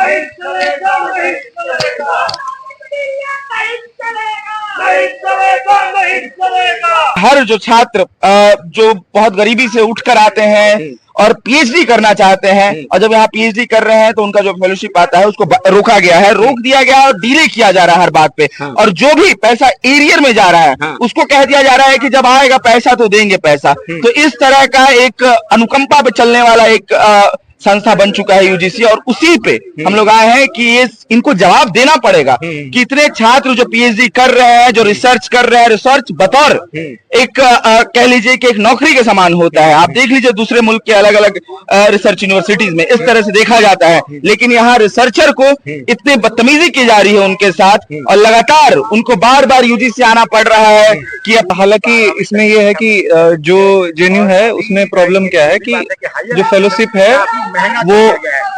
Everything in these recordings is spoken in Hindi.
नहीं चलेगा, नहीं चलेगा, नहीं चलेगा, नहीं चलेगा, नहीं चलेगा। हर जो छात्र जो बहुत गरीबी से उठकर आते हैं और पीएचडी करना चाहते हैं और जब यहाँ पीएचडी कर रहे हैं तो उनका जो फेलोशिप आता है उसको रोका गया है, रोक दिया गया है और डिले किया जा रहा है हर बात पे। और जो भी पैसा एरियर में जा रहा है उसको कह दिया जा रहा है कि जब आएगा पैसा तो देंगे पैसा। तो इस तरह का एक अनुकंपा पे चलने वाला एक संस्था बन चुका है यूजीसी, और उसी पे हम लोग आए हैं कि ये इनको जवाब देना पड़ेगा कि इतने छात्र जो पीएचडी कर रहे हैं, जो रिसर्च कर रहे हैं, रिसर्च बतौर एक कह लीजिए कि एक नौकरी के समान होता है। आप देख लीजिए दूसरे मुल्क के अलग अलग रिसर्च यूनिवर्सिटीज में इस तरह से देखा जाता है, लेकिन यहाँ रिसर्चर को इतनी बदतमीजी की जा रही है उनके साथ और लगातार उनको बार बार यूजीसी आना पड़ रहा है कि अब। हालांकि इसमें यह है कि जो जेएनयू है उसमें प्रॉब्लम क्या है कि जो फेलोशिप है वो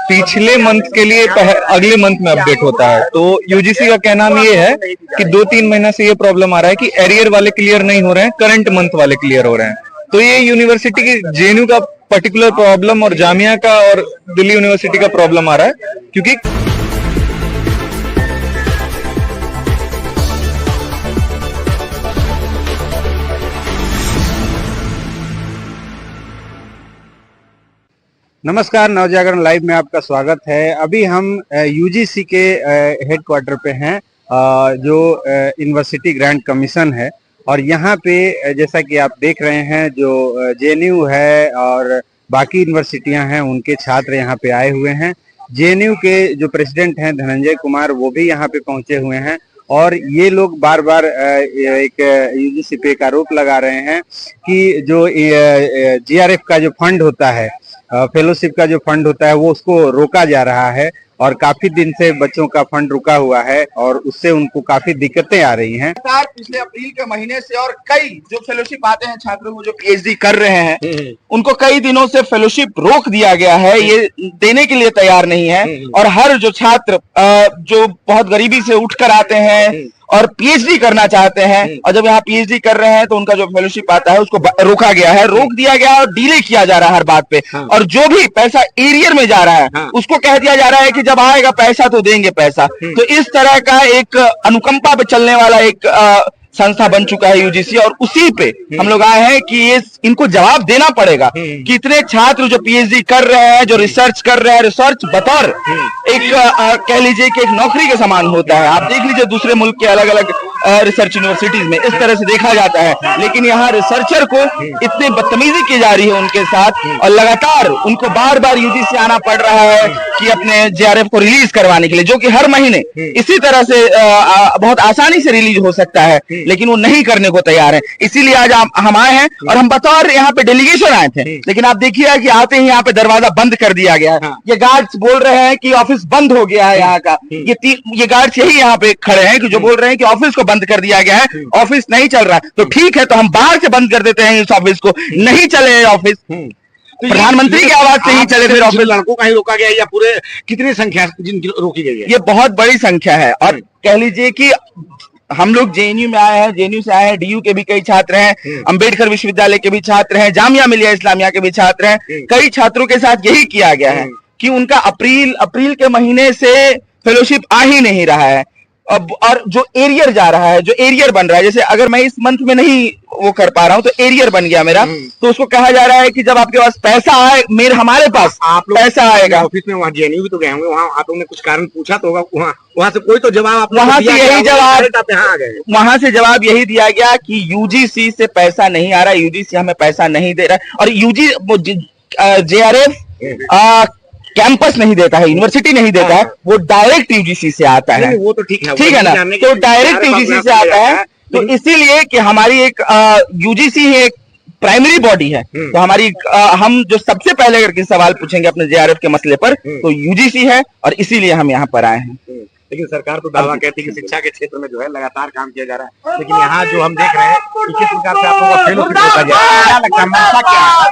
पिछले मंथ के लिए अगले मंथ में अपडेट होता है। तो यूजीसी का कहना ये है कि 2-3 महीना से ये प्रॉब्लम आ रहा है कि एरियर वाले क्लियर नहीं हो रहे हैं, करंट मंथ वाले क्लियर हो रहे हैं। तो ये यूनिवर्सिटी की जेएनयू का पर्टिकुलर प्रॉब्लम और जामिया का और दिल्ली यूनिवर्सिटी का प्रॉब्लम आ रहा है, क्योंकि नमस्कार, नवजागरण लाइव में आपका स्वागत है। अभी हम यूजीसी के हेडक्वार्टर पे हैं, जो यूनिवर्सिटी ग्रांट कमीशन है, और यहाँ पे जैसा कि आप देख रहे हैं जो जेएनयू है और बाकी यूनिवर्सिटियां हैं उनके छात्र यहाँ पे आए हुए हैं। जेएनयू के जो प्रेसिडेंट हैं धनंजय कुमार वो भी यहाँ पे पहुंचे हुए हैं और ये लोग बार बार एक यूजीसी पे एक आरोप लगा रहे हैं कि जो जीआरएफ का जो फंड होता है, फेलोशिप का जो फंड होता है वो उसको रोका जा रहा है और काफी दिन से बच्चों का फंड रुका हुआ है और उससे उनको काफी दिक्कतें आ रही हैं। पिछले अप्रैल के महीने से और कई जो फेलोशिप आते हैं छात्रों को जो पीएचडी कर रहे हैं उनको कई दिनों से फेलोशिप रोक दिया गया है, ये देने के लिए तैयार नहीं है। और हर जो छात्र जो बहुत गरीबी से उठकर आते हैं और पीएचडी करना चाहते हैं और जब यहाँ पीएचडी कर रहे हैं तो उनका जो फेलोशिप आता है उसको रोका गया है, रोक दिया गया है और डिले किया जा रहा है हर बात पे। और जो भी पैसा एरियर में जा रहा है उसको कह दिया जा रहा है कि जब आएगा पैसा तो देंगे पैसा। तो इस तरह का एक अनुकंपा पे चलने वाला एक संस्था बन चुका है यूजीसी, और उसी पे हम लोग आए हैं कि ये इनको जवाब देना पड़ेगा कि इतने छात्र जो पीएचडी कर रहे हैं, जो रिसर्च कर रहे हैं, रिसर्च बतौर एक कह लीजिए कि एक नौकरी के समान होता है। आप देख लीजिए दूसरे मुल्क के अलग अलग रिसर्च यूनिवर्सिटीज में इस तरह से देखा जाता है, लेकिन यहाँ रिसर्चर को इतनी बदतमीजी की जा रही है उनके साथ और लगातार उनको बार बार यूजीसी आना पड़ रहा है कि अपने जेआरएफ को रिलीज करवाने के लिए, जो कि हर महीने इसी तरह से बहुत आसानी से रिलीज हो सकता है, लेकिन वो नहीं करने को तैयार है। इसीलिए आज हम आए हैं और हम बतौर यहाँ पे डेलीगेशन आए थे, लेकिन आप देखिए कि आते ही यहाँ पे दरवाजा बंद कर दिया गया है। ये गार्ड्स बोल रहे हैं कि ऑफिस बंद हो गया है यहाँ का। ये गार्ड्स यही यहाँ पे खड़े हैं कि जो बोल रहे हैं कि ऑफिस को बंद कर दिया गया है, ऑफिस नहीं चल रहा है। तो ठीक है, तो हम बाहर से बंद कर देते हैं इस ऑफिस को, नहीं चले ऑफिस। प्रधानमंत्री की आवाज से ही चले फिर ऑफिस। लड़कों का ही रोका गया या पूरे कितनी संख्या जिनकी रोकी गई है? ये बहुत बड़ी संख्या है और कह लीजिए कि हम लोग जेएनयू में आए हैं, जेएनयू से आए हैं, डीयू के भी कई छात्र हैं, अंबेडकर विश्वविद्यालय के भी छात्र हैं, जामिया मिलिया इस्लामिया के भी छात्र हैं। कई छात्रों के साथ यही किया गया है कि उनका अप्रैल के महीने से फेलोशिप आ ही नहीं रहा है। अब और जो एरियर जा रहा है, जो एरियर बन रहा है, जैसे अगर मैं इस मंथ में नहीं वो कर पा रहा हूँ तो एरियर बन गया मेरा, तो उसको कहा जा रहा है कि जब आपके पास पैसा आए, हमारे पास आप लोग पैसा आएगा। ऑफिस में वहाँ जेएनयू भी तो गए होंगे, वहाँ आप लोगों ने कुछ कारण पूछा तो होगा, वहाँ से कोई तो जवाब आप वहां से यही जवाब यहाँ आ गए। वहां से जवाब यही दिया गया कि यूजीसी से पैसा नहीं आ रहा, यूजीसी हमें पैसा नहीं दे रहा है और जेआरएफ कैंपस नहीं देता है, यूनिवर्सिटी नहीं देता है, वो डायरेक्ट यूजीसी से आता है। वो तो ठीक है, ठीक है ना, तो डायरेक्ट यूजीसी से आता है। तो इसीलिए कि हमारी एक यूजीसी है, एक प्राइमरी बॉडी है, तो हमारी हम जो सबसे पहले अगर सवाल पूछेंगे अपने जेआरएफ के मसले पर तो यूजीसी है, और इसीलिए हम यहाँ पर आए हैं। लेकिन सरकार तो दावा कहती है कि शिक्षा के क्षेत्र में जो है लगातार काम किया जा रहा है, लेकिन यहाँ जो हम देख रहे हैं कि किस प्रकार से आप लोगों का फेलोशिप होता जा रहा है, क्या लगता है मंशा क्या है?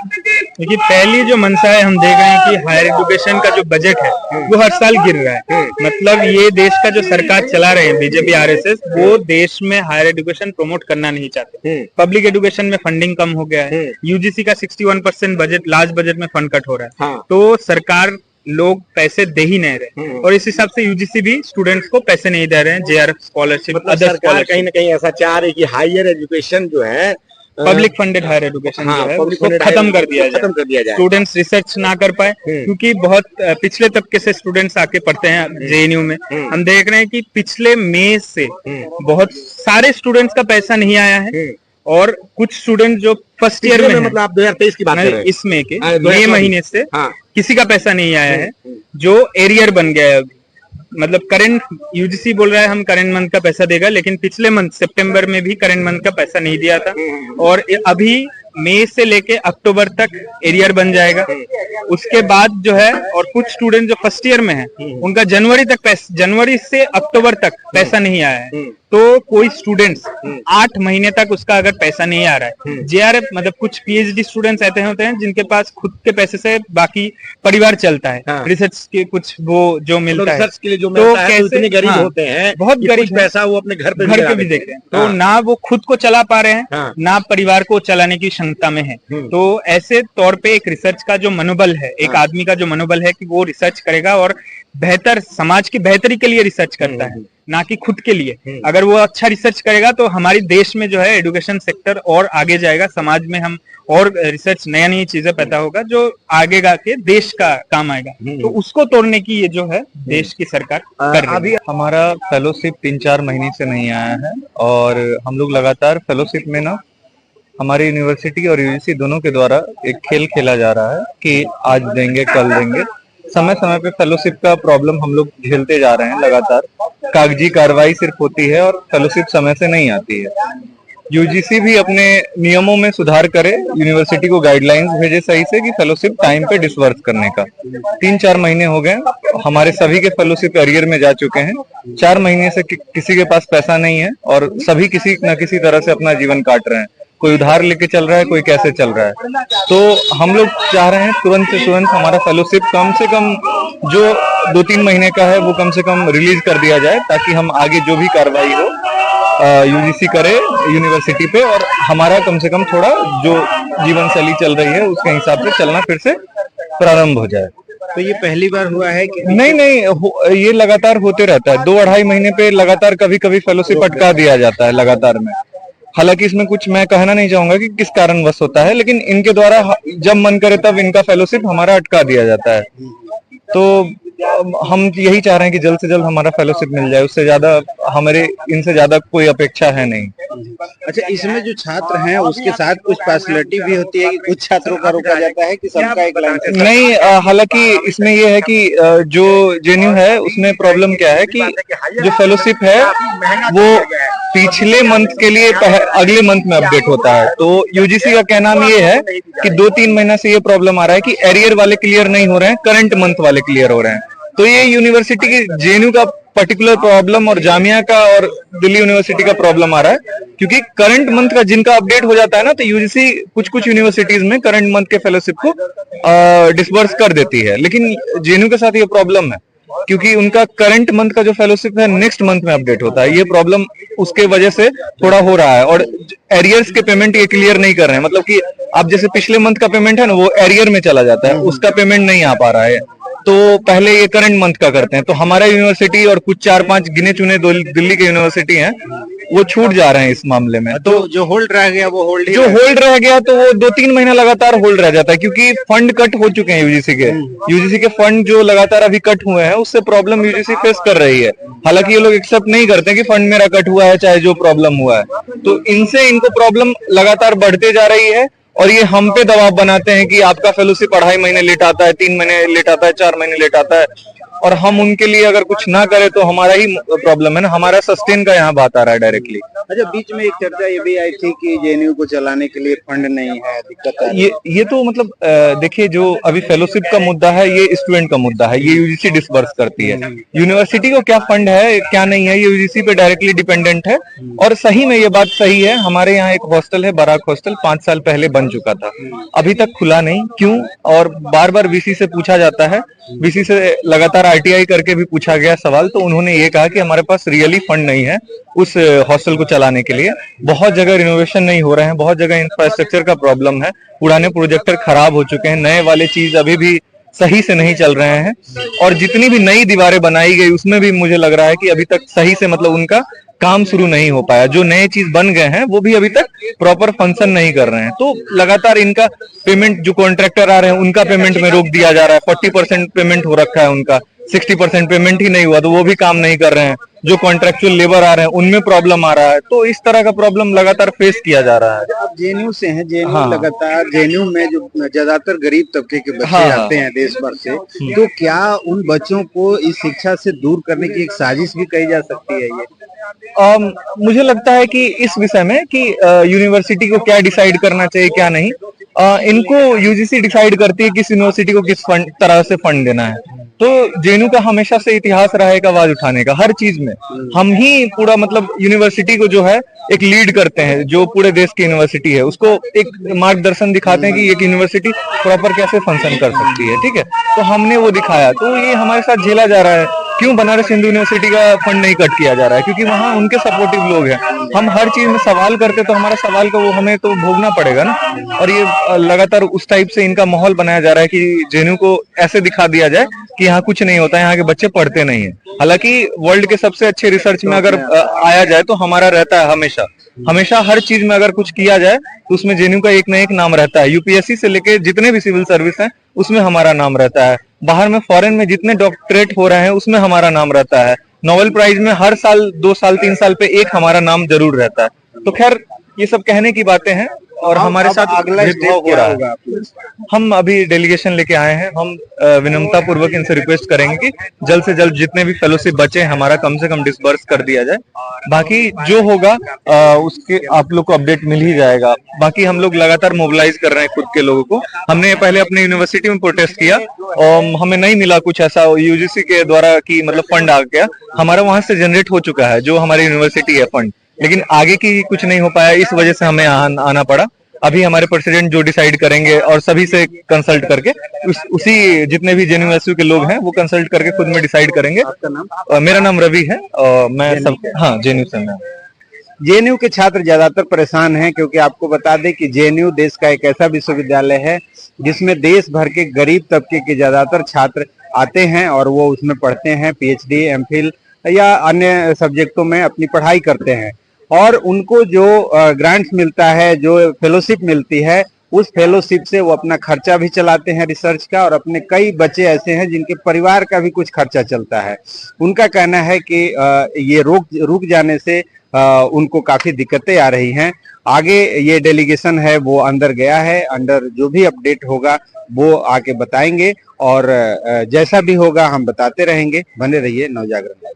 देखिए, पहली जो मंशा है, हम देख रहे हैं कि हायर एजुकेशन का जो बजट है वो हर साल गिर रहा है। मतलब ये देश का जो सरकार चला रहे हैं बीजेपी आरएसएस, वो देश में हायर एजुकेशन प्रमोट करना नहीं चाहते। पब्लिक एजुकेशन में फंडिंग कम हो गया है, यूजीसी का 61% बजट, लास्ट बजट में फंड कट हो रहा है। तो सरकार लोग पैसे दे ही नहीं रहे, और इस हिसाब से यूजीसी भी स्टूडेंट्स को पैसे नहीं दे रहे हैं, जेआरएफ स्कॉलरशिप, मतलब अदर सरकार कहीं ना कहीं ऐसा चाह रही है कि हायर एजुकेशन जो है पब्लिक फंडेड हायर एजुकेशन हाँ, जो है public उसको funded खत्म higher कर दिया education खत्म कर दिया जाए। स्टूडेंट्स रिसर्च ना कर पाए, क्योंकि बहुत पिछले तबके से स्टूडेंट्स आके पढ़ते हैं जेएनयू में। हम देख रहे हैं कि पिछले मई से बहुत सारे स्टूडेंट्स का पैसा नहीं आया है, और कुछ स्टूडेंट जो फर्स्ट ईयर में मतलब आप 2023 की बात कर रहे हैं? इस मई के हाँ, मई महीने से हाँ। किसी का पैसा नहीं आया है, जो एरियर बन गया है। मतलब करंट यूजीसी बोल रहा है हम करंट मंथ का पैसा देगा, लेकिन पिछले मंथ सितंबर में भी करंट मंथ का पैसा नहीं दिया था, और अभी मई से लेके अक्टूबर तक एरियर बन जाएगा। उसके बाद जो है, और कुछ स्टूडेंट जो फर्स्ट ईयर में है उनका जनवरी से अक्टूबर तक पैसा नहीं आया है। तो कोई स्टूडेंट्स 8 महीने तक उसका अगर पैसा नहीं आ रहा है, जेआरएफ मतलब कुछ पीएचडी स्टूडेंट्स ऐसे होते हैं जिनके पास खुद के पैसे से बाकी परिवार चलता है, रिसर्च के कुछ वो जो मिलता है, रिसर्च के लिए जो मिलता है, तो इतने गरीब होते हैं, बहुत गरीब पैसा वो अपने घर पे भी देते हैं, तो ना वो खुद को चला पा रहे हैं, ना परिवार को चलाने की क्षमता में है। तो ऐसे तौर पे एक रिसर्च का जो मनोबल है, एक आदमी का जो मनोबल है कि वो रिसर्च करेगा और बेहतर समाज की बेहतरी के लिए रिसर्च करता है, ना कि खुद के लिए। अगर वो अच्छा रिसर्च करेगा तो हमारी देश में जो है एजुकेशन सेक्टर और आगे जाएगा, समाज में हम और रिसर्च नया नई चीजें पैदा होगा जो आगे के देश का काम आएगा। तो उसको तोड़ने की ये जो है देश की सरकार कर रही है। अभी हमारा फेलोशिप 3-4 महीने से नहीं आया है, और हम लोग लगातार फेलोशिप में ना हमारी यूनिवर्सिटी और यूजीसी दोनों के द्वारा एक खेल खेला जा रहा है कि आज देंगे कल देंगे। समय समय पे फेलोशिप का प्रॉब्लम हम लोग झेलते जा रहे हैं लगातार। कागजी कार्रवाई सिर्फ होती है और फेलोशिप समय से नहीं आती है। यूजीसी भी अपने नियमों में सुधार करे, यूनिवर्सिटी को गाइडलाइंस भेजे सही से कि फेलोशिप टाइम पे डिसवर्स करने का। 3-4 महीने हो गए, हमारे सभी के फेलोशिप एरियर में जा चुके हैं। 4 महीने से किसी के पास पैसा नहीं है, और सभी किसी न किसी तरह से अपना जीवन काट रहे हैं। कोई उधार लेके चल रहा है, कोई कैसे चल रहा है। तो हम लोग चाह रहे हैं तुरंत से तुरंत हमारा फेलोशिप कम से कम जो 2-3 महीने का है वो कम से कम रिलीज कर दिया जाए, ताकि हम आगे जो भी कार्रवाई हो यूजीसी करे यूनिवर्सिटी पे, और हमारा कम से कम थोड़ा जो जीवन शैली चल रही है उसके हिसाब से चलना फिर से प्रारंभ हो जाए। तो ये पहली बार हुआ है कि नहीं, ये लगातार होते रहता है। 2-2.5 महीने पे लगातार कभी कभी फेलोशिप अटका दिया जाता है लगातार में। हालांकि इसमें कुछ मैं कहना नहीं चाहूंगा कि किस कारणवश होता है, लेकिन इनके द्वारा जब मन करे तब इनका फेलोशिप हमारा अटका दिया जाता है। तो हम यही चाह रहे हैं कि जल्द से जल्द हमारा फेलोशिप मिल जाए, उससे ज्यादा हमारे इनसे ज्यादा कोई अपेक्षा है नहीं। अच्छा, इसमें जो छात्र हैं उसके साथ कुछ फैसिलिटी भी होती है कि कुछ छात्रों का रोका जाता है कि सबका एक लाइन से? नहीं, हालांकि इसमें ये है कि जो जेएनयू है उसमें प्रॉब्लम क्या है कि जो फेलोशिप है वो पिछले मंथ के लिए अगले मंथ में अपडेट होता है। तो यूजीसी का कहना ये है कि 2-3 महीना से ये प्रॉब्लम आ रहा है कि एरियर वाले क्लियर नहीं हो रहे हैं, करंट मंथ वाले क्लियर हो रहे हैं। तो ये यूनिवर्सिटी की जेएनयू का पर्टिकुलर प्रॉब्लम और जामिया का और दिल्ली यूनिवर्सिटी का प्रॉब्लम आ रहा है, क्योंकि करंट मंथ का जिनका अपडेट हो जाता है ना, तो यूजीसी कुछ यूनिवर्सिटीज में करंट मंथ के फेलोशिप को डिसबर्स कर देती है, लेकिन जेएनयू के साथ ये प्रॉब्लम है क्योंकि उनका करंट मंथ का जो फेलोशिप है नेक्स्ट मंथ में अपडेट होता है। ये प्रॉब्लम उसके वजह से थोड़ा हो रहा है, और एरियर्स के पेमेंट ये क्लियर नहीं कर रहे हैं। मतलब कि आप जैसे पिछले मंथ का पेमेंट है ना, वो एरियर में चला जाता है, उसका पेमेंट नहीं आ पा रहा है। तो पहले ये करंट मंथ का करते हैं। तो हमारा यूनिवर्सिटी और कुछ 4-5 गिने चुने दिल्ली के यूनिवर्सिटी हैं, वो छूट जा रहे हैं इस मामले में। तो जो होल्ड रह गया वो होल्ड रह गया, तो वो 2-3 महीना लगातार होल्ड रह जाता है, क्योंकि फंड कट हो चुके हैं यूजीसी के फंड जो लगातार अभी कट हुए हैं, उससे प्रॉब्लम यूजीसी फेस कर रही है। हालांकि ये लोग एक्सेप्ट नहीं करते कि फंड मेरा कट हुआ है चाहे जो प्रॉब्लम हुआ है। तो इनसे इनको प्रॉब्लम लगातार बढ़ते जा रही है, और ये हम पे दबाव बनाते हैं कि आपका फेलोशिप 2.5 महीने लेट आता है, 3 महीने लेट आता है, 4 महीने लेट आता है, और हम उनके लिए अगर कुछ ना करें तो हमारा ही प्रॉब्लम है ना, हमारा सस्टेन का यहाँ बात आ रहा है डायरेक्टली। अच्छा, बीच में एक चर्चा ये भी आई थी कि जेएनयू को चलाने के लिए फंड नहीं है, दिक्कत है। ये तो मतलब देखिए, जो अभी फेलोशिप का मुद्दा है ये स्टूडेंट का मुद्दा है, ये यूजीसी डिसबर्स करती है। यूनिवर्सिटी को क्या फंड है क्या नहीं है, ये यूजीसी पे डायरेक्टली डिपेंडेंट है। और सही में ये बात सही है, हमारे यहाँ एक हॉस्टल है, बराक हॉस्टल, 5 साल पहले बन चुका था, अभी तक खुला नहीं, क्यों? और बार बार वीसी से पूछा जाता है, वीसी से लगातार आरटीआई करके भी पूछा गया सवाल, तो उन्होंने ये कहा कि हमारे पास रियली फंड नहीं है उस हॉस्टल को चलाने के लिए। बहुत जगह रिनोवेशन नहीं हो रहे हैं, बहुत जगह इंफ्रास्ट्रक्चर का प्रॉब्लम है, पुराने प्रोजेक्टर खराब हो चुके हैं, नए वाले चीज अभी भी सही से नहीं चल रहे हैं, और जितनी भी नई दीवारें बनाई गई उसमें भी मुझे लग रहा है कि अभी तक सही से मतलब उनका काम शुरू नहीं हो पाया। जो नए चीज बन गए हैं वो भी अभी तक प्रॉपर फंक्शन नहीं कर रहे हैं। तो लगातार इनका पेमेंट, जो कॉन्ट्रैक्टर आ रहे हैं उनका पेमेंट में रोक दिया जा रहा है। 40% पेमेंट हो रखा है उनका, 60% पेमेंट ही नहीं हुआ तो वो भी काम नहीं कर रहे हैं। जो कॉन्ट्रैक्चुअल लेबर आ रहे हैं उनमें प्रॉब्लम आ रहा है। तो इस तरह का प्रॉब्लम लगातार फेस किया जा रहा है। आप जेएनयू से हैं, जेएनयू हाँ। लगातार जेएनयू में जो ज्यादातर गरीब तबके के बच्चे हाँ। आते हैं देश भर से, तो क्या उन बच्चों को इस शिक्षा से दूर करने की एक साजिश भी कही जा सकती है ये? मुझे लगता है कि इस विषय में कि यूनिवर्सिटी को क्या डिसाइड करना चाहिए क्या नहीं, इनको यूजीसी डिसाइड करती है किस यूनिवर्सिटी को किस तरह से फंड देना है। तो जेएनयू का हमेशा से इतिहास रहा है आवाज उठाने का हर चीज में। हम ही पूरा मतलब यूनिवर्सिटी को जो है एक लीड करते हैं, जो पूरे देश की यूनिवर्सिटी है उसको एक मार्गदर्शन दिखाते हैं कि एक यूनिवर्सिटी प्रॉपर कैसे फंक्शन कर सकती है। ठीक है, तो हमने वो दिखाया। तो ये हमारे साथ झेला जा रहा है। क्यों बनारस हिंदू यूनिवर्सिटी का फंड नहीं कट किया जा रहा है? क्योंकि वहाँ उनके सपोर्टिव लोग हैं। हम हर चीज में सवाल करते तो हमारा सवाल का वो हमें तो भोगना पड़ेगा ना। और ये लगातार उस टाइप से इनका माहौल बनाया जा रहा है कि जेएनयू को ऐसे दिखा दिया जाए कि यहाँ कुछ नहीं होता है, यहाँ के बच्चे पढ़ते नहीं है। हालांकि वर्ल्ड के सबसे अच्छे रिसर्च में अगर आया जाए तो हमारा रहता है हमेशा हर चीज में अगर कुछ किया जाए तो उसमें जेएनयू का एक ना एक नाम रहता है। यूपीएससी से लेके जितने भी सिविल सर्विस हैं उसमें हमारा नाम रहता है। बाहर में फॉरेन में जितने डॉक्टरेट हो रहे हैं उसमें हमारा नाम रहता है। नोबेल प्राइज में हर साल 2 साल 3 साल पे एक हमारा नाम जरूर रहता है। तो खैर ये सब कहने की बातें हैं और हमारे साथ अगला भेदभाव स्टेप हो रहा क्या है। होगा? हम अभी डेलीगेशन लेके आए हैं। हम विनम्रता पूर्वक इनसे रिक्वेस्ट करेंगे कि जल्द से जल्द जितने भी फेलोशिप बचे हैं हमारा कम से कम डिसबर्स कर दिया जाए। बाकी जो होगा उसके आप लोग को अपडेट मिल ही जाएगा। बाकी हम लोग लगातार मोबिलाइज कर रहे हैं खुद के लोगों को। हमने पहले अपने यूनिवर्सिटी में प्रोटेस्ट किया और हमें नहीं मिला कुछ ऐसा यूजीसी के द्वारा कि मतलब फंड आ गया। हमारा वहां से जनरेट हो चुका है जो हमारी यूनिवर्सिटी है फंड, लेकिन आगे की कुछ नहीं हो पाया। इस वजह से हमें आना पड़ा। अभी हमारे प्रेसिडेंट जो डिसाइड करेंगे और सभी से कंसल्ट करके उसी जितने भी जेएनयू के लोग हैं वो कंसल्ट करके खुद में डिसाइड करेंगे। आपका नाम? मेरा नाम रवि है और मैं सब जेएनयू से मैं। जेएनयू के छात्र ज्यादातर परेशान हैं क्योंकि आपको बता दें कि जेएनयू देश का एक ऐसा विश्वविद्यालय है जिसमें देश भर के गरीब तबके के ज्यादातर छात्र आते हैं और वो उसमें पढ़ते हैं, पीएचडी, एमफिल या अन्य सब्जेक्टों में अपनी पढ़ाई करते हैं। और उनको जो ग्रांट्स मिलता है, जो फेलोशिप मिलती है, उस फेलोशिप से वो अपना खर्चा भी चलाते हैं रिसर्च का, और अपने कई बच्चे ऐसे हैं जिनके परिवार का भी कुछ खर्चा चलता है। उनका कहना है कि ये रुक जाने से उनको काफी दिक्कतें आ रही हैं। आगे ये डेलीगेशन है वो अंदर गया है, अंदर जो भी अपडेट होगा वो आके बताएंगे और जैसा भी होगा हम बताते रहेंगे। बने रहिए नवजागरण लाइव।